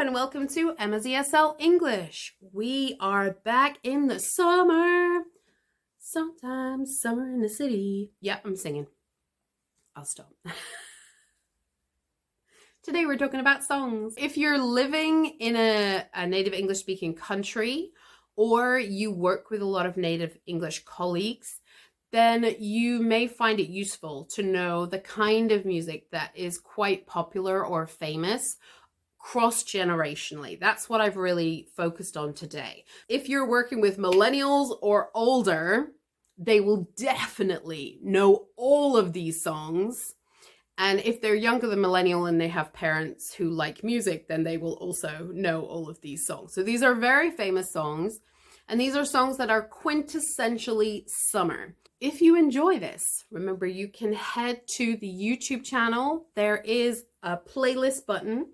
and welcome to Emma's ESL English. We are back in the summer. Sometimes summer in the city. Yep, I'm singing. I'll stop. Today we're talking about songs. If you're living in a native English speaking country, or you work with a lot of native English colleagues, then you may find it useful to know the kind of music that is quite popular or famous cross-generationally. That's what I've really focused on today. If you're working with millennials or older, they will definitely know all of these songs. And if they're younger than millennial and they have parents who like music, then they will also know all of these songs. So these are very famous songs, and these are songs that are quintessentially summer. If you enjoy this, remember you can head to the YouTube channel. There is a playlist button.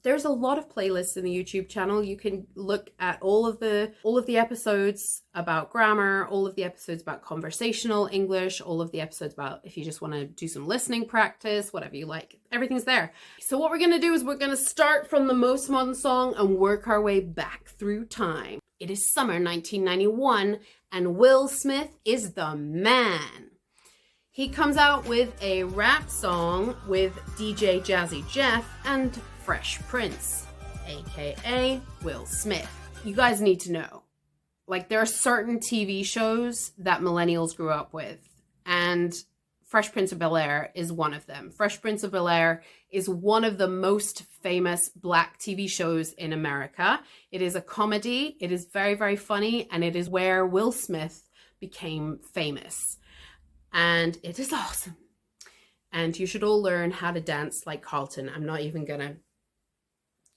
There's a lot of playlists in the YouTube channel. You can look at all of the episodes about grammar, all of the episodes about conversational English, all of the episodes about if you just want to do some listening practice, whatever you like. Everything's there. So what we're going to do is we're going to start from the most modern song and work our way back through time. It is summer 1991 and Will Smith is the man. He comes out with a rap song with DJ Jazzy Jeff and Fresh Prince, aka Will Smith. You guys need to know, like, there are certain TV shows that millennials grew up with, and Fresh Prince of Bel-Air is one of them. Fresh Prince of Bel-Air is one of the most famous Black TV shows in America. It is a comedy, it is very, very funny, and it is where Will Smith became famous. And it is awesome. And you should all learn how to dance like Carlton. I'm not even gonna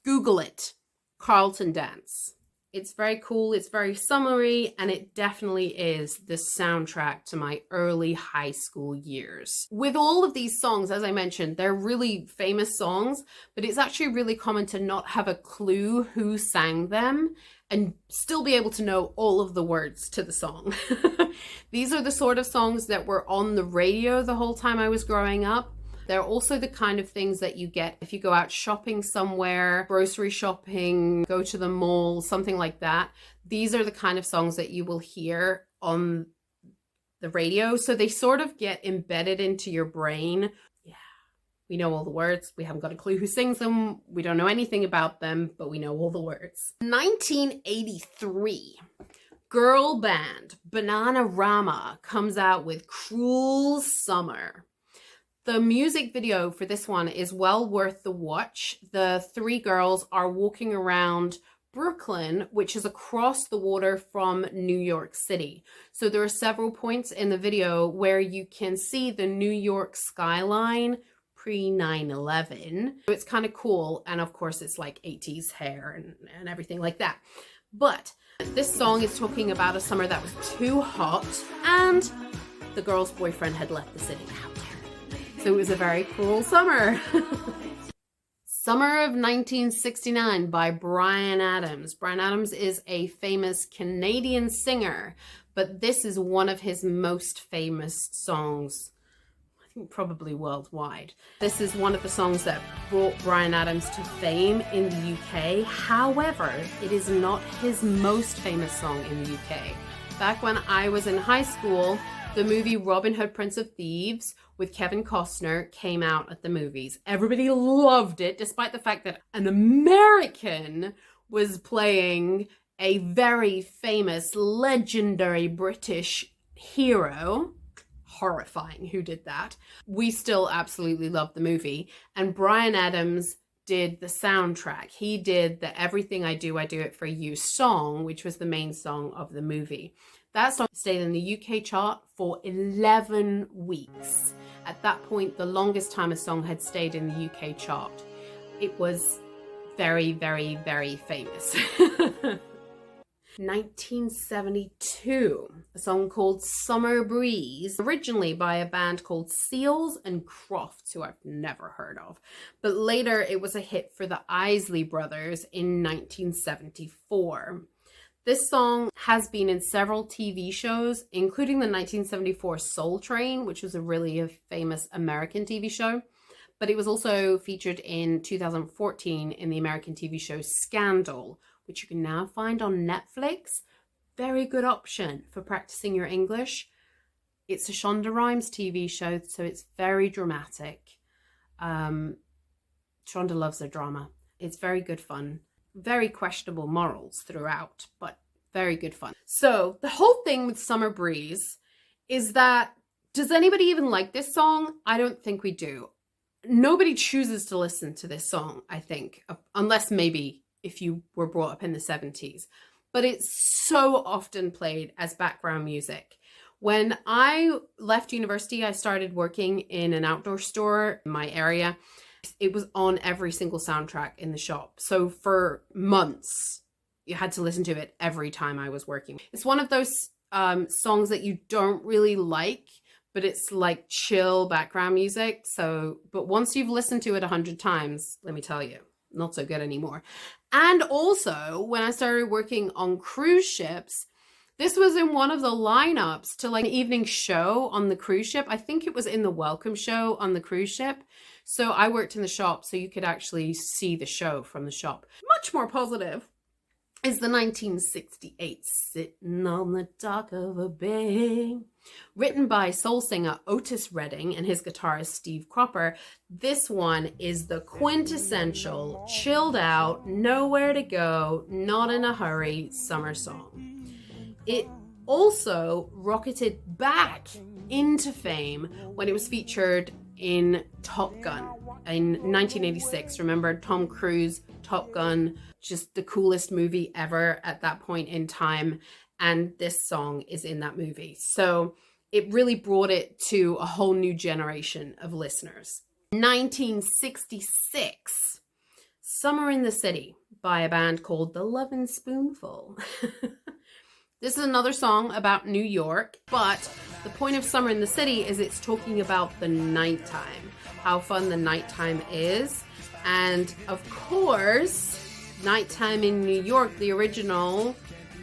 Google it. Carlton dance. It's very cool, it's very summery, and it definitely is the soundtrack to my early high school years. With all of these songs, as I mentioned, they're really famous songs, but it's actually really common to not have a clue who sang them and still be able to know all of the words to the song. These are the sort of songs that were on the radio the whole time I was growing up. They're also the kind of things that you get if you go out shopping somewhere, grocery shopping, go to the mall, something like that. These are the kind of songs that you will hear on the radio. So they sort of get embedded into your brain. Yeah, we know all the words. We haven't got a clue who sings them. We don't know anything about them, but we know all the words. 1983. Girl band Bananarama comes out with Cruel Summer. The music video for this one is well worth the watch. The three girls are walking around Brooklyn, which is across the water from New York City. So there are several points in the video where you can see the New York skyline pre 9/11. So it's kind of cool. And of course, it's like 80s hair and everything like that. But this song is talking about a summer that was too hot and the girl's boyfriend had left the city. So it was a very cruel summer. Summer of 1969 by Bryan Adams. Bryan Adams is a famous Canadian singer, but this is one of his most famous songs, I think probably worldwide. This is one of the songs that brought Bryan Adams to fame in the UK. However, it is not his most famous song in the UK. Back when I was in high school, the movie Robin Hood, Prince of Thieves with Kevin Costner came out at the movies. Everybody loved it, despite the fact that an American was playing a very famous, legendary British hero. Horrifying who did that. We still absolutely love the movie. And Bryan Adams did the soundtrack. He did the Everything I Do It For You song, which was the main song of the movie. That song stayed in the UK chart for 11 weeks. At that point, the longest time a song had stayed in the UK chart. It was very, very, very famous. 1972, a song called Summer Breeze, originally by a band called Seals and Crofts, who I've never heard of. But later it was a hit for the Isley Brothers in 1974. This song has been in several TV shows, including the 1974 Soul Train, which was a really famous American TV show. but it was also featured in 2014 in the American TV show Scandal, which you can now find on Netflix. Very good option for practicing your English. It's a Shonda Rhimes TV show, so it's very dramatic. Shonda loves her drama. It's very good fun. Very questionable morals throughout, but very good fun. So the whole thing with Summer Breeze is that, does anybody even like this song? I don't think we do. Nobody chooses to listen to this song, I think, unless maybe if you were brought up in the 70s. But it's so often played as background music. When I left university, I started working in an outdoor store in my area. It was on every single soundtrack in the shop. So for months, you had to listen to it every time I was working. It's one of those songs that you don't really like, but it's like chill background music. So, but once you've listened to it 100 times, let me tell you, not so good anymore. And also, when I started working on cruise ships, this was in one of the lineups to like an evening show on the cruise ship. I think it was in the welcome show on the cruise ship. So I worked in the shop, so you could actually see the show from the shop. Much more positive is the 1968 Sitting on the Dock of a Bay. Written by soul singer Otis Redding and his guitarist Steve Cropper, this one is the quintessential, chilled out, nowhere to go, not in a hurry summer song. It also rocketed back into fame when it was featured in Top Gun in 1986. Remember Tom Cruise, Top Gun, just the coolest movie ever at that point in time. And this song is in that movie. So it really brought it to a whole new generation of listeners. 1966, Summer in the City by a band called The Lovin' Spoonful. This is another song about New York, but the point of Summer in the City is it's talking about the nighttime, how fun the nighttime is. And of course, nighttime in New York, the original,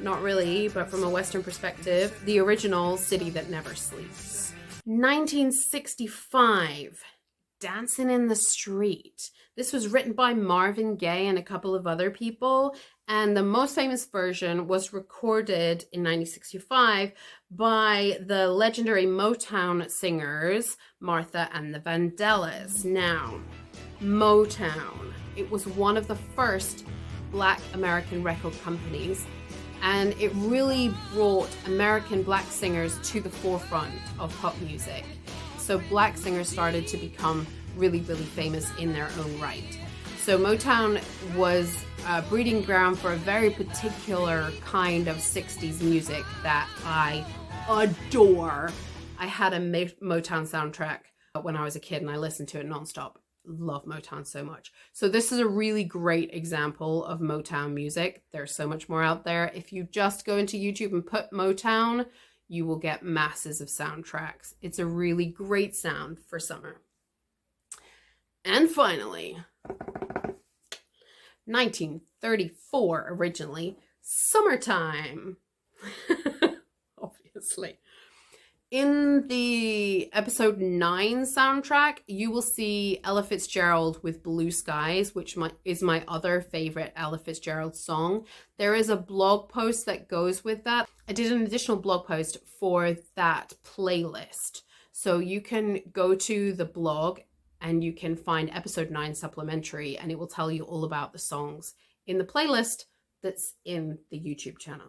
not really, but from a Western perspective, the original City That Never Sleeps. 1965, Dancing in the Street. This was written by Marvin Gaye and a couple of other people, and the most famous version was recorded in 1965 by the legendary Motown singers, Martha and the Vandellas. Now, Motown, it was one of the first Black American record companies, and it really brought American Black singers to the forefront of pop music. So Black singers started to become really, really famous in their own right. So Motown was a breeding ground for a very particular kind of 60s music that I adore. I had a Motown soundtrack when I was a kid and I listened to it nonstop. Love Motown so much. So this is a really great example of Motown music. There's so much more out there. If you just go into YouTube and put Motown, you will get masses of soundtracks. It's a really great sound for summer. And finally, 1934 originally, Summertime. Obviously. In the episode 9 soundtrack, you will see Ella Fitzgerald with Blue Skies, which is my other favorite Ella Fitzgerald song. There is a blog post that goes with that. I did an additional blog post for that playlist. So you can go to the blog and you can find episode 9 supplementary, and it will tell you all about the songs in the playlist that's in the YouTube channel.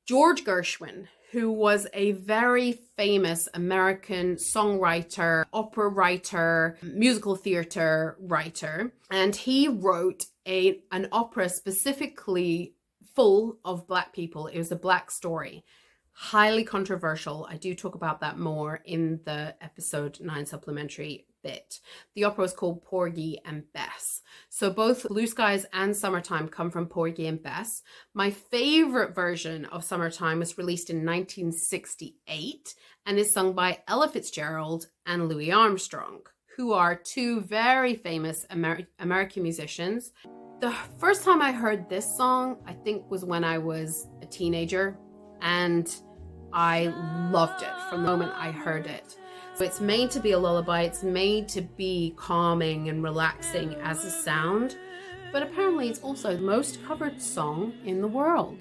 George Gershwin, who was a very famous American songwriter, opera writer, musical theater writer, and he wrote an opera specifically full of Black people. It was a Black story. Highly controversial. I do talk about that more in the episode 9 supplementary bit. The opera was called Porgy and Bess. So both Blue Skies and Summertime come from Porgy and Bess. My favorite version of Summertime was released in 1968 and is sung by Ella Fitzgerald and Louis Armstrong, who are two very famous American musicians. The first time I heard this song, I think, was when I was a teenager, and I loved it from the moment I heard it. It's made to be a lullaby. It's made to be calming and relaxing as a sound, but apparently it's also the most covered song in the world.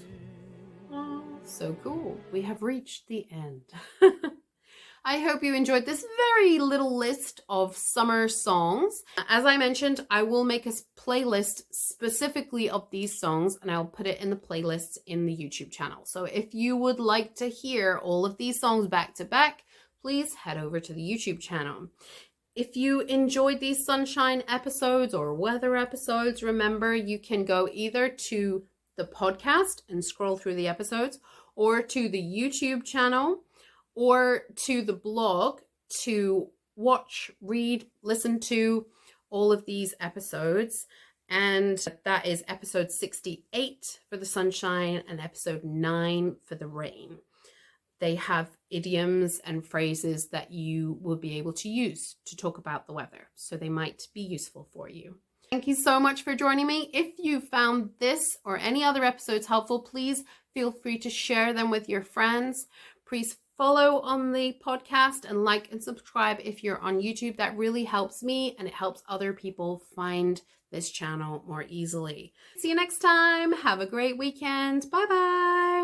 Oh, so cool. We have reached the end. I hope you enjoyed this very little list of summer songs. As I mentioned, I will make a playlist specifically of these songs, and I'll put it in the playlists in the YouTube channel. So if you would like to hear all of these songs back to back, please head over to the YouTube channel. If you enjoyed these sunshine episodes or weather episodes, remember you can go either to the podcast and scroll through the episodes, or to the YouTube channel, or to the blog to watch, read, listen to all of these episodes. And that is episode 68 for the sunshine and episode 9 for the rain. They have idioms and phrases that you will be able to use to talk about the weather, so they might be useful for you. Thank you so much for joining me. If you found this or any other episodes helpful, please feel free to share them with your friends. Please follow on the podcast and like and subscribe if you're on YouTube. That really helps me, and it helps other people find this channel more easily. See you next time. Have a great weekend. Bye bye.